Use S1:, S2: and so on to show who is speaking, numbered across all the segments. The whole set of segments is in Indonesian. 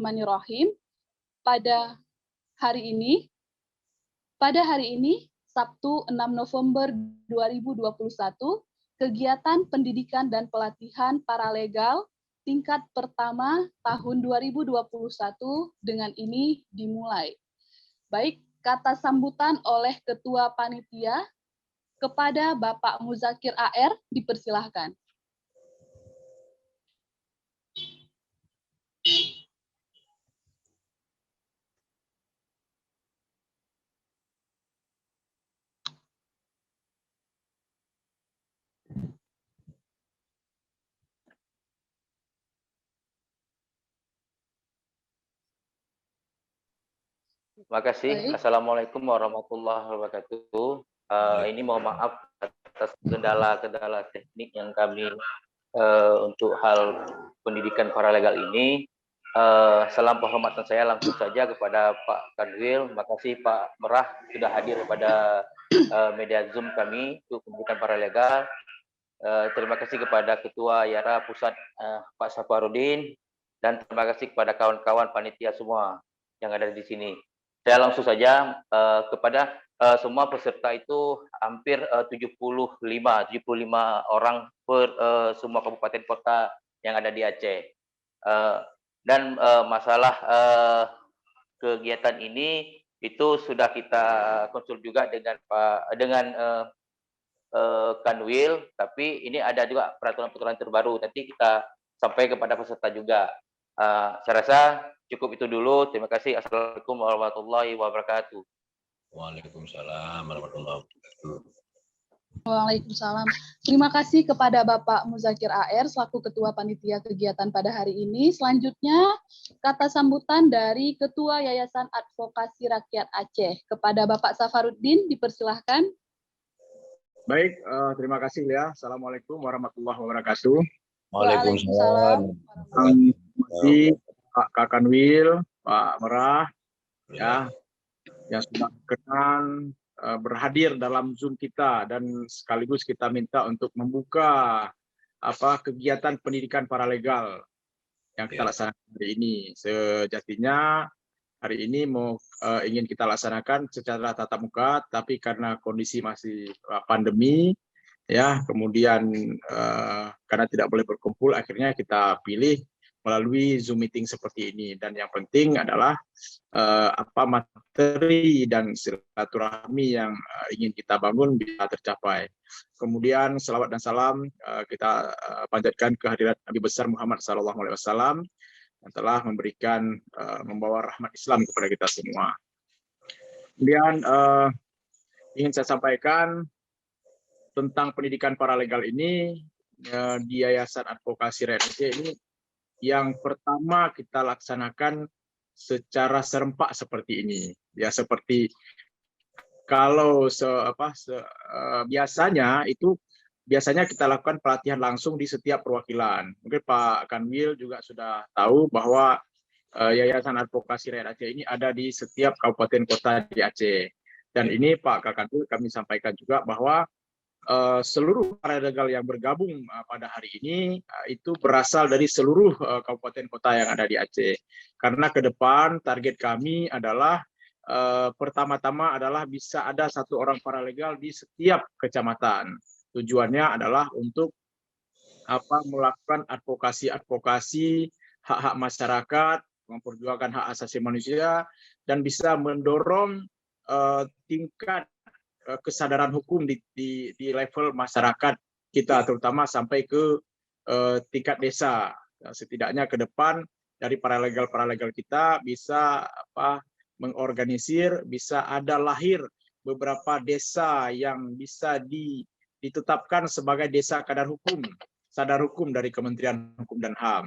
S1: Bismillahirrahmanirrahim. Pada hari ini, Sabtu 6 November 2021, kegiatan pendidikan dan pelatihan paralegal tingkat pertama tahun 2021 dengan ini dimulai. Baik, kata sambutan oleh Ketua Panitia kepada Bapak Muzakir AR dipersilahkan.
S2: Terima kasih. Assalamualaikum warahmatullahi wabarakatuh. Ini mohon maaf atas kendala teknik yang kami untuk hal pendidikan paralegal ini. Salam penghormatan saya langsung saja kepada Pak Kanwil. Terima kasih Pak Merah sudah hadir pada media Zoom kami untuk pendidikan paralegal. Terima kasih kepada Ketua Yara Pusat Pak Safarudin, dan terima kasih kepada kawan-kawan panitia semua yang ada di sini. Saya langsung saja kepada semua peserta itu hampir 75 orang per semua kabupaten kota yang ada di Aceh. Dan masalah kegiatan ini itu sudah kita konsul juga dengan Kanwil, tapi ini ada juga peraturan-peraturan terbaru. Nanti kita sampai kepada peserta juga. Saya rasa cukup itu dulu. Terima kasih. Assalamualaikum warahmatullahi wabarakatuh.
S3: Waalaikumsalam warahmatullahi wabarakatuh.
S1: Waalaikumsalam. Terima kasih kepada Bapak Muzakir AR selaku Ketua Panitia Kegiatan pada hari ini. Selanjutnya, kata sambutan dari Ketua Yayasan Advokasi Rakyat Aceh. Kepada Bapak Safarudin, dipersilahkan.
S4: Baik, terima kasih ya. Assalamualaikum warahmatullahi wabarakatuh.
S3: Waalaikumsalam.
S4: Terima kasih Pak Kakanwil, Pak Merah, ya, yang sudah berkenan berhadir dalam Zoom kita, dan sekaligus kita minta untuk membuka kegiatan pendidikan paralegal yang kita laksanakan hari ini. Sejatinya hari ini ingin kita laksanakan secara tatap muka, tapi karena kondisi masih pandemi, ya, kemudian karena tidak boleh berkumpul, akhirnya kita pilih melalui Zoom meeting seperti ini. Dan yang penting adalah materi dan silaturahmi yang ingin kita bangun bisa tercapai. Kemudian selawat dan salam kita panjatkan kehadirat Nabi besar Muhammad SAW yang telah memberikan membawa rahmat Islam kepada kita semua. Kemudian ingin saya sampaikan tentang pendidikan paralegal ini di Yayasan Advokasi Rakyat Aceh ini. Yang pertama kita laksanakan secara serempak seperti ini, ya, seperti kalau biasanya kita lakukan pelatihan langsung di setiap perwakilan. Mungkin Pak Kanwil juga sudah tahu bahwa Yayasan Advokasi Rakyat Aceh ini ada di setiap kabupaten kota di Aceh. Dan ini Pak Kanwil kami sampaikan juga bahwa seluruh paralegal yang bergabung pada hari ini itu berasal dari seluruh kabupaten kota yang ada di Aceh. Karena ke depan target kami adalah pertama-tama adalah bisa ada satu orang paralegal di setiap kecamatan. Tujuannya adalah untuk melakukan advokasi hak-hak masyarakat, memperjuangkan hak asasi manusia, dan bisa mendorong tingkat kesadaran hukum di level masyarakat kita, terutama sampai ke tingkat desa. Setidaknya ke depan dari paralegal kita bisa mengorganisir, bisa ada lahir beberapa desa yang bisa ditetapkan sebagai desa sadar hukum dari Kementerian Hukum dan HAM.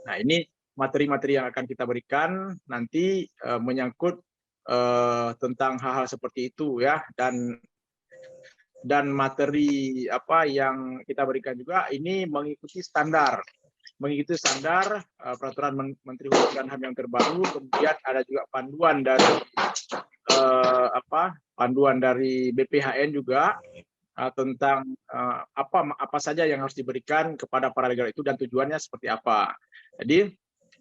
S4: Nah, ini materi-materi yang akan kita berikan nanti menyangkut tentang hal-hal seperti itu, ya, dan materi yang kita berikan juga ini mengikuti standar peraturan Menteri Hukum dan HAM yang terbaru. Kemudian ada juga panduan dari BPHN juga tentang apa saja yang harus diberikan kepada paralegal itu dan tujuannya seperti apa. Jadi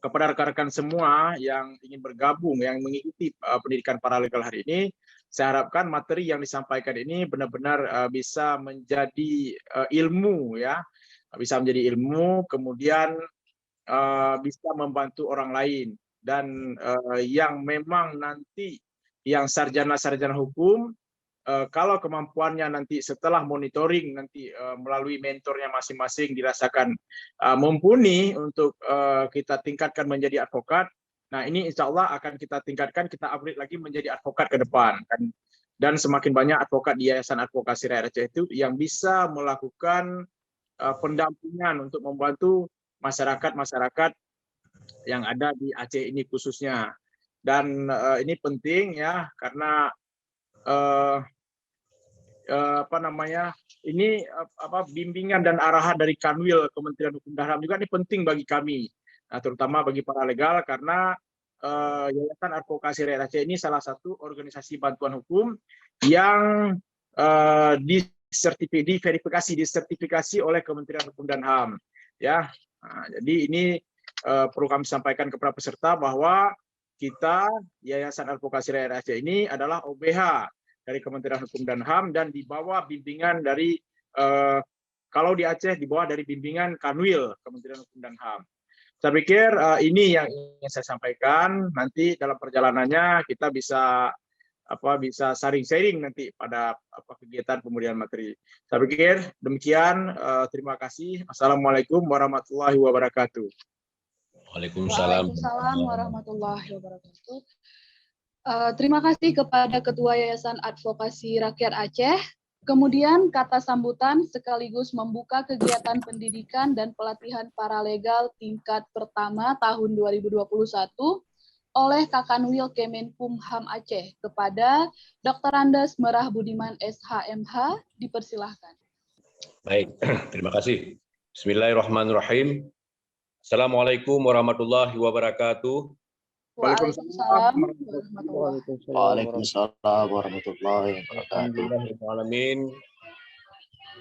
S4: kepada rekan-rekan semua yang ingin bergabung, yang mengikuti pendidikan paralegal hari ini, saya harapkan materi yang disampaikan ini benar-benar bisa menjadi ilmu, ya, bisa menjadi ilmu, kemudian bisa membantu orang lain, dan yang memang nanti yang sarjana-sarjana hukum, kalau kemampuannya nanti setelah monitoring nanti melalui mentornya masing-masing dirasakan mumpuni untuk kita tingkatkan menjadi advokat, nah ini insya Allah akan kita tingkatkan, kita upgrade lagi menjadi advokat ke depan kan. Dan semakin banyak advokat di Yayasan Advokasi Rakyat Aceh itu yang bisa melakukan pendampingan untuk membantu masyarakat-masyarakat yang ada di Aceh ini khususnya. Dan ini penting ya, karena ini bimbingan dan arahan dari Kanwil Kementerian Hukum dan HAM juga ini penting bagi kami, nah, terutama bagi para legal, karena Yayasan Advokasi Rakyat Aceh ini salah satu organisasi bantuan hukum yang disertifikasi oleh Kementerian Hukum dan HAM, ya. Nah, jadi ini perlu kami sampaikan kepada peserta bahwa kita Yayasan Advokasi Rakyat Aceh ini adalah OBH dari Kementerian Hukum dan HAM dan di bawah bimbingan dari kalau di Aceh di bawah dari bimbingan Kanwil Kementerian Hukum dan HAM. Saya pikir ini yang ingin saya sampaikan. Nanti dalam perjalanannya kita bisa sharing-sharing nanti pada kegiatan pemberian materi. Saya pikir demikian. Terima kasih. Assalamualaikum warahmatullahi wabarakatuh.
S3: Waalaikumsalam.
S1: Waalaikumsalam warahmatullahi wabarakatuh. Terima kasih kepada Ketua Yayasan Advokasi Rakyat Aceh. Kemudian kata sambutan sekaligus membuka kegiatan pendidikan dan pelatihan paralegal tingkat pertama tahun 2021 oleh Kakanwil Kemenkumham Aceh kepada Dr. Andes Merah Budiman SHMH. Dipersilahkan.
S3: Baik, terima kasih. Bismillahirrahmanirrahim. Assalamualaikum warahmatullahi wabarakatuh.
S1: Waalaikumsalam warahmatullahi wabarakatuh.
S5: Waalaikumsalam warahmatullahi wabarakatuh.
S3: Alamin.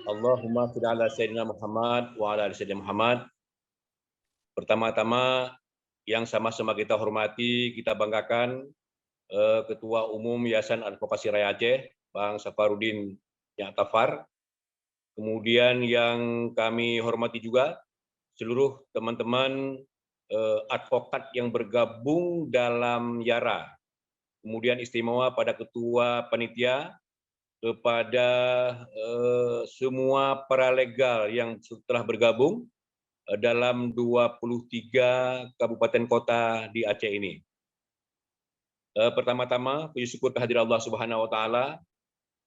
S3: Allahumma shalli ala sayyidina Muhammad wa ala ali sayyidina Muhammad. Pertama-tama yang sama-sama kita hormati, kita banggakan Ketua Umum Yayasan Advokasi Rakyat Aceh, Bang Safarudin Ya'tafar. Kemudian yang kami hormati juga seluruh teman-teman advokat yang bergabung dalam YARA. Kemudian istimewa pada Ketua Panitia, kepada semua paralegal yang telah bergabung dalam 23 kabupaten kota di Aceh ini. Pertama-tama, puji syukur kehadirat Allah Subhanahu wa taala.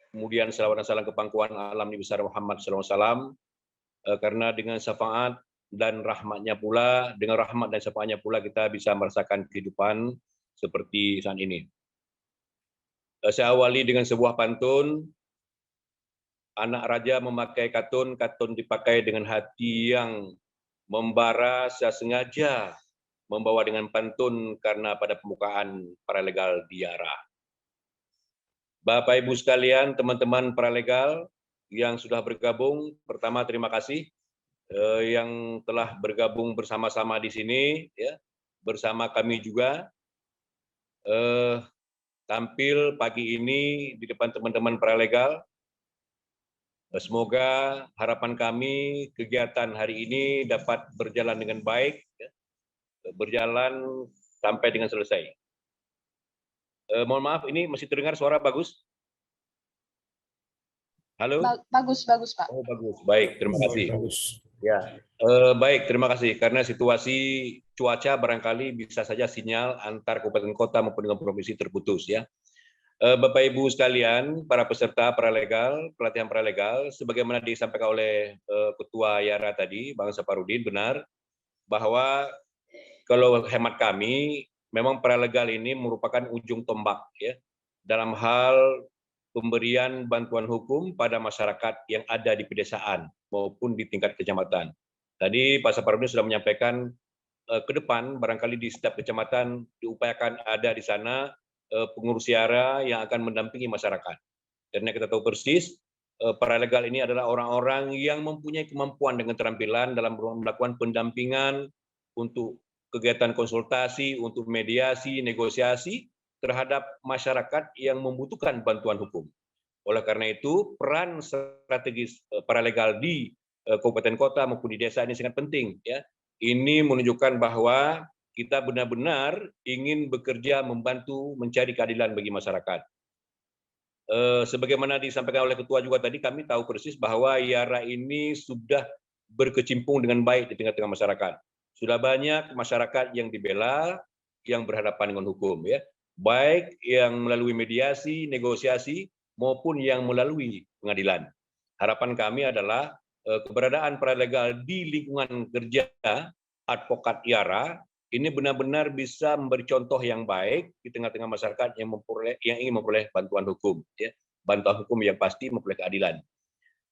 S3: Kemudian selawat dan salam ke pangkuan alam Nabi besar Muhammad sallallahu alaihi wasallam, karena dengan syafaat dan rahmatnya pula, dengan rahmat dan syafaatnya pula kita bisa merasakan kehidupan seperti saat ini. Saya awali dengan sebuah pantun. Anak raja memakai katun, katun dipakai dengan hati yang membara. Saya sengaja membawa dengan pantun karena pada pembukaan paralegal di YARA. Bapak Ibu sekalian, teman-teman paralegal yang sudah bergabung, pertama terima kasih yang telah bergabung bersama-sama di sini, ya, bersama kami juga tampil pagi ini di depan teman-teman paralegal. Semoga harapan kami kegiatan hari ini dapat berjalan dengan baik, ya, berjalan sampai dengan selesai. Mohon maaf, ini masih terdengar suara bagus? Halo?
S1: Bagus, Pak.
S3: Oh, bagus. Baik, terima kasih.
S5: Bagus.
S3: Ya, baik, terima kasih. Karena situasi cuaca barangkali bisa saja sinyal antar kabupaten kota maupun dengan provinsi terputus, ya. Bapak Ibu sekalian, para peserta paralegal, pelatihan paralegal, sebagaimana disampaikan oleh Ketua YARA tadi, Bang Safarudin, benar bahwa kalau hemat kami, memang paralegal ini merupakan ujung tombak, ya, dalam hal pemberian bantuan hukum pada masyarakat yang ada di pedesaan maupun di tingkat kecamatan. Tadi Pak Safarudin sudah menyampaikan ke depan barangkali di setiap kecamatan diupayakan ada di sana pengurus YARA yang akan mendampingi masyarakat. Karena kita tahu persis paralegal ini adalah orang-orang yang mempunyai kemampuan dengan keterampilan dalam melakukan pendampingan untuk kegiatan konsultasi untuk mediasi, negosiasi terhadap masyarakat yang membutuhkan bantuan hukum. Oleh karena itu, peran strategis paralegal di kabupaten kota maupun di desa ini sangat penting. Ya. Ini menunjukkan bahwa kita benar-benar ingin bekerja membantu mencari keadilan bagi masyarakat. Sebagaimana disampaikan oleh ketua juga tadi, kami tahu persis bahwa IARA ini sudah berkecimpung dengan baik di tengah-tengah masyarakat. Sudah banyak masyarakat yang dibela, yang berhadapan dengan hukum, ya, baik yang melalui mediasi, negosiasi, maupun yang melalui pengadilan. Harapan kami adalah keberadaan paralegal di lingkungan kerja advokat IARA ini benar-benar bisa memberi contoh yang baik di tengah-tengah masyarakat yang ingin memperoleh bantuan hukum, ya, bantuan hukum yang pasti memperoleh keadilan.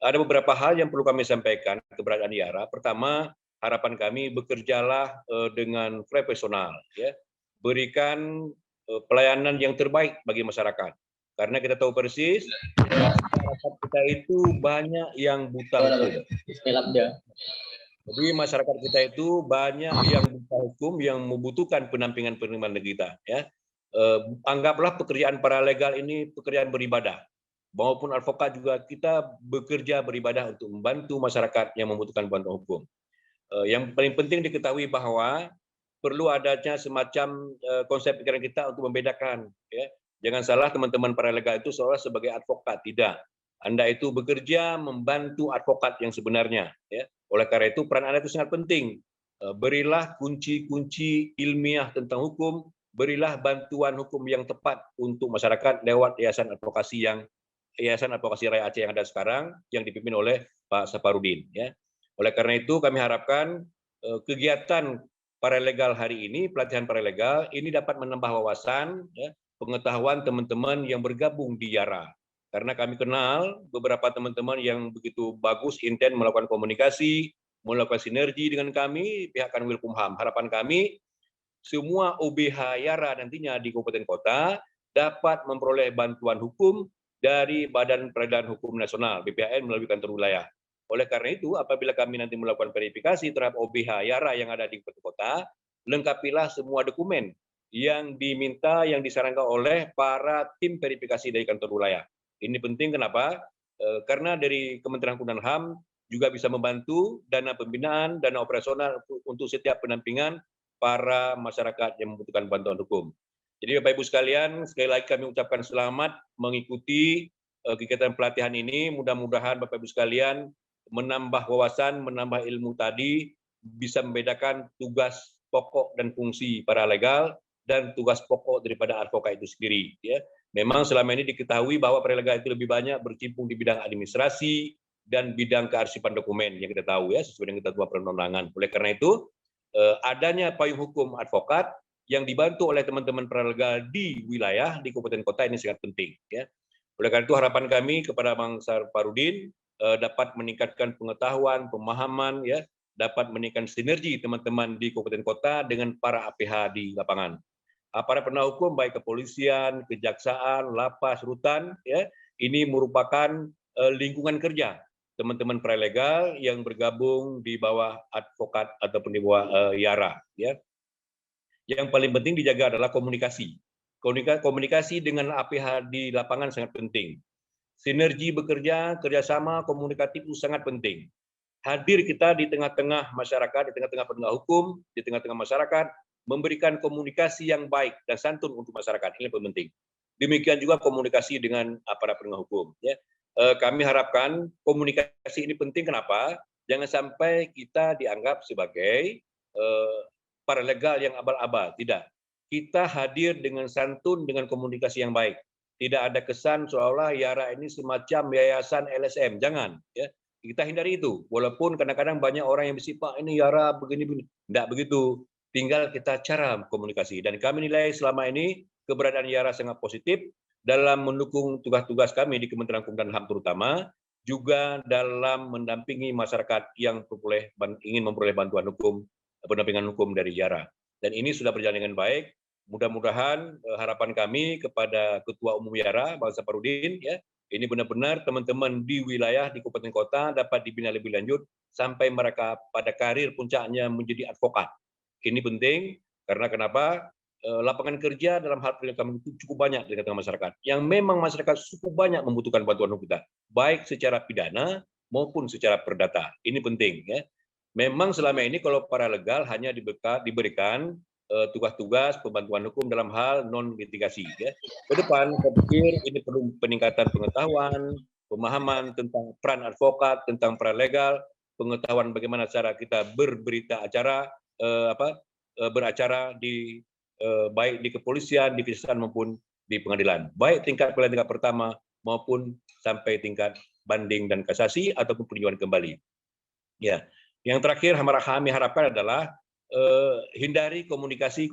S3: Ada beberapa hal yang perlu kami sampaikan keberadaan IARA. Pertama, harapan kami bekerjalah dengan profesional, ya, berikan pelayanan yang terbaik bagi masyarakat. Karena kita tahu persis masyarakat kita itu banyak yang buta hukum. Jadi masyarakat kita itu banyak yang buta hukum yang membutuhkan pendampingan kita. Ya. Anggaplah pekerjaan paralegal ini pekerjaan beribadah. Maupun advokat juga kita bekerja beribadah untuk membantu masyarakat yang membutuhkan bantuan hukum. Yang paling penting diketahui bahwa perlu adanya semacam konsep pikiran kita untuk membedakan. Ya. Jangan salah teman-teman paralegal itu seolah sebagai advokat, tidak. Anda itu bekerja membantu advokat yang sebenarnya. Ya. Oleh karena itu peran Anda itu sangat penting. Berilah kunci-kunci ilmiah tentang hukum, berilah bantuan hukum yang tepat untuk masyarakat lewat Yayasan Advokasi Rakyat Aceh yang ada sekarang, yang dipimpin oleh Pak Saparudin. Ya. Oleh karena itu kami harapkan kegiatan paralegal hari ini, pelatihan paralegal ini dapat menambah wawasan, ya, pengetahuan teman-teman yang bergabung di IARA. Karena kami kenal beberapa teman-teman yang begitu bagus, intens melakukan komunikasi, melakukan sinergi dengan kami, pihak Kanwil Kumham. Harapan kami, semua OBH IARA nantinya di Kabupaten Kota dapat memperoleh bantuan hukum dari Badan Peradilan Hukum Nasional, BPN, melalui kantor wilayah. Oleh karena itu, apabila kami nanti melakukan verifikasi terhadap OBH IARA yang ada di Kabupaten Kota, lengkapilah semua dokumen yang diminta, yang disarankan oleh para tim verifikasi dari kantor wilayah. Ini penting kenapa? Karena dari Kementerian Hukum dan HAM juga bisa membantu dana pembinaan, dana operasional untuk setiap pendampingan para masyarakat yang membutuhkan bantuan hukum. Jadi Bapak Ibu sekalian, sekali lagi kami ucapkan selamat mengikuti kegiatan pelatihan ini. Mudah-mudahan Bapak Ibu sekalian menambah wawasan, menambah ilmu tadi, bisa membedakan tugas pokok dan fungsi paralegal dan tugas pokok daripada advokat itu sendiri. Ya. Memang selama ini diketahui bahwa paralegal itu lebih banyak berkecimpung di bidang administrasi dan bidang kearsipan dokumen yang kita tahu, ya, sesuai dengan ketentuan perundang-undangan. Oleh karena itu, adanya payung hukum advokat yang dibantu oleh teman-teman paralegal di wilayah, di kabupaten kota ini sangat penting. Ya. Oleh karena itu harapan kami kepada Bang Saparudin dapat meningkatkan pengetahuan, pemahaman, ya, dapat meningkatkan sinergi teman-teman di kabupaten kota dengan para APH di lapangan. Para penegak hukum baik kepolisian, kejaksaan, lapas, rutan, ya, ini merupakan lingkungan kerja teman-teman paralegal yang bergabung di bawah advokat ataupun di bawah IARA. Ya. Yang paling penting dijaga adalah komunikasi. Komunikasi dengan APH di lapangan sangat penting. Sinergi bekerja, kerjasama, komunikatif itu sangat penting. Hadir kita di tengah-tengah masyarakat, di tengah-tengah penegak hukum, di tengah-tengah masyarakat, memberikan komunikasi yang baik dan santun untuk masyarakat, ini yang penting. Demikian juga komunikasi dengan aparat penegak hukum. Ya. Kami harapkan komunikasi ini penting. Kenapa? Jangan sampai kita dianggap sebagai paralegal yang abal-abal. Tidak. Kita hadir dengan santun, dengan komunikasi yang baik. Tidak ada kesan seolah IARA ini semacam yayasan LSM. Jangan. Ya. Kita hindari itu. Walaupun kadang-kadang banyak orang yang bersifat ini IARA begini-begini. Tidak begitu. Tinggal kita cara komunikasi. Dan kami nilai selama ini keberadaan IARA sangat positif dalam mendukung tugas-tugas kami di Kementerian Hukum dan HAM terutama, juga dalam mendampingi masyarakat yang ingin memperoleh bantuan hukum, pendampingan hukum dari IARA. Dan ini sudah berjalan dengan baik. Mudah-mudahan harapan kami kepada Ketua Umum IARA, Bang Saparudin, ya, ini benar-benar teman-teman di wilayah, di kabupaten kota dapat dibina lebih lanjut sampai mereka pada karir puncaknya menjadi advokat. Ini penting karena kenapa? Lapangan kerja dalam hal penegakan itu cukup banyak di tengah masyarakat. Yang memang masyarakat cukup banyak membutuhkan bantuan hukum kita, baik secara pidana maupun secara perdata. Ini penting ya. Memang selama ini kalau para legal hanya diberikan tugas-tugas pembantuan hukum dalam hal non litigasi. Ya. Ke depan saya pikir ini perlu peningkatan pengetahuan, pemahaman tentang peran advokat, tentang peran legal, pengetahuan bagaimana cara kita berberita acara, beracara di baik di kepolisian, di kejaksaan maupun di pengadilan, baik tingkat pengadilan tingkat pertama maupun sampai tingkat banding dan kasasi ataupun peninjauan kembali. Ya, yang terakhir kami harapkan adalah hindari komunikasi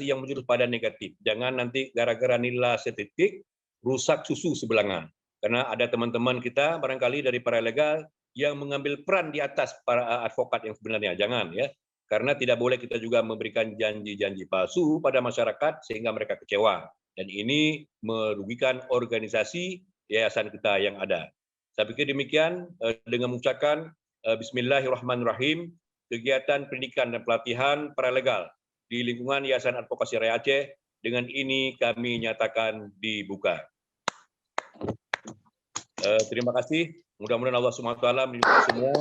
S3: yang menjurus pada negatif. Jangan nanti gara-gara nilai setitik rusak susu sebelanga. Karena ada teman-teman kita barangkali dari para legal yang mengambil peran di atas para advokat yang sebenarnya. Jangan ya. Karena tidak boleh kita juga memberikan janji-janji palsu pada masyarakat sehingga mereka kecewa. Dan ini merugikan organisasi yayasan kita yang ada. Saya pikir demikian dengan mengucapkan Bismillahirrahmanirrahim, kegiatan pendidikan dan pelatihan paralegal di lingkungan Yayasan Advokasi Rakyat Aceh dengan ini kami nyatakan dibuka. Terima kasih. Mudah-mudahan Allah SWT melindungi semua.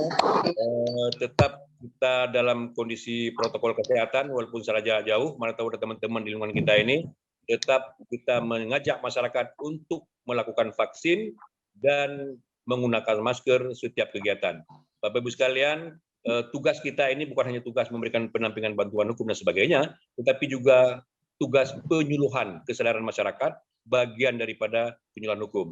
S3: Tetap kita dalam kondisi protokol kesehatan walaupun secara jarak jauh. Mana tahu ada teman-teman di lingkungan kita ini. Tetap kita mengajak masyarakat untuk melakukan vaksin dan menggunakan masker setiap kegiatan. Bapak Ibu sekalian, tugas kita ini bukan hanya tugas memberikan pendampingan bantuan hukum dan sebagainya, tetapi juga tugas penyuluhan kesadaran masyarakat, bagian daripada penyuluhan hukum.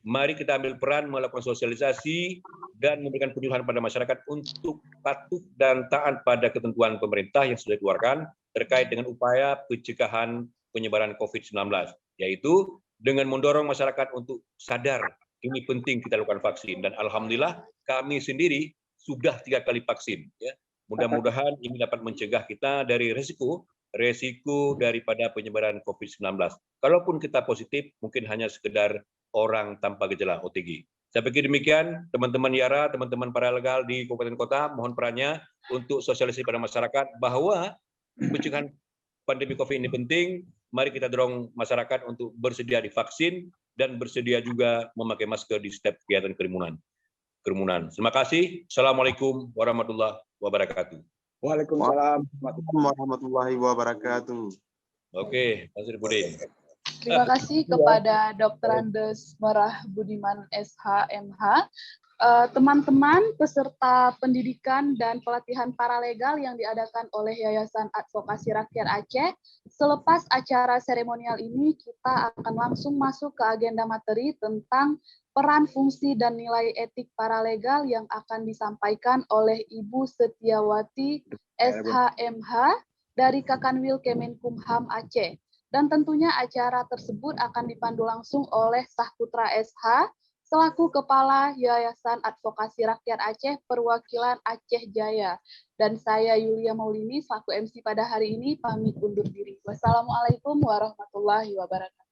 S3: Mari kita ambil peran melakukan sosialisasi dan memberikan penyuluhan pada masyarakat untuk patuh dan taat pada ketentuan pemerintah yang sudah dikeluarkan terkait dengan upaya pencegahan penyebaran COVID-19, yaitu dengan mendorong masyarakat untuk sadar ini penting kita lakukan vaksin. Dan alhamdulillah kami sendiri sudah 3 kali vaksin. Ya. Mudah-mudahan ini dapat mencegah kita dari resiko daripada penyebaran COVID-19. Kalaupun kita positif, mungkin hanya sekedar orang tanpa gejala OTG. Saya pikir demikian, teman-teman Yara, teman-teman paralegal di Kabupaten Kota, mohon perannya untuk sosialisasi pada masyarakat bahwa pencegahan pandemi COVID ini penting. Mari kita dorong masyarakat untuk bersedia divaksin dan bersedia juga memakai masker di setiap kegiatan kerumunan. Terima kasih. Assalamualaikum warahmatullahi wabarakatuh.
S4: Waalaikumsalam
S6: warahmatullahi wabarakatuh.
S3: Oke, Pak Sirpudin.
S1: Terima kasih kepada Dr. Andes Merah Budiman SH MH. Teman-teman peserta pendidikan dan pelatihan paralegal yang diadakan oleh Yayasan Advokasi Rakyat Aceh, selepas acara seremonial ini kita akan langsung masuk ke agenda materi tentang peran, fungsi, dan nilai etik paralegal yang akan disampaikan oleh Ibu Setiawati SHMH dari Kakanwil Kemenkumham Aceh. Dan tentunya acara tersebut akan dipandu langsung oleh Sahputra SH selaku Kepala Yayasan Advokasi Rakyat Aceh Perwakilan Aceh Jaya. Dan saya Yulia Maulini selaku MC pada hari ini pamit undur diri. Wassalamualaikum warahmatullahi wabarakatuh.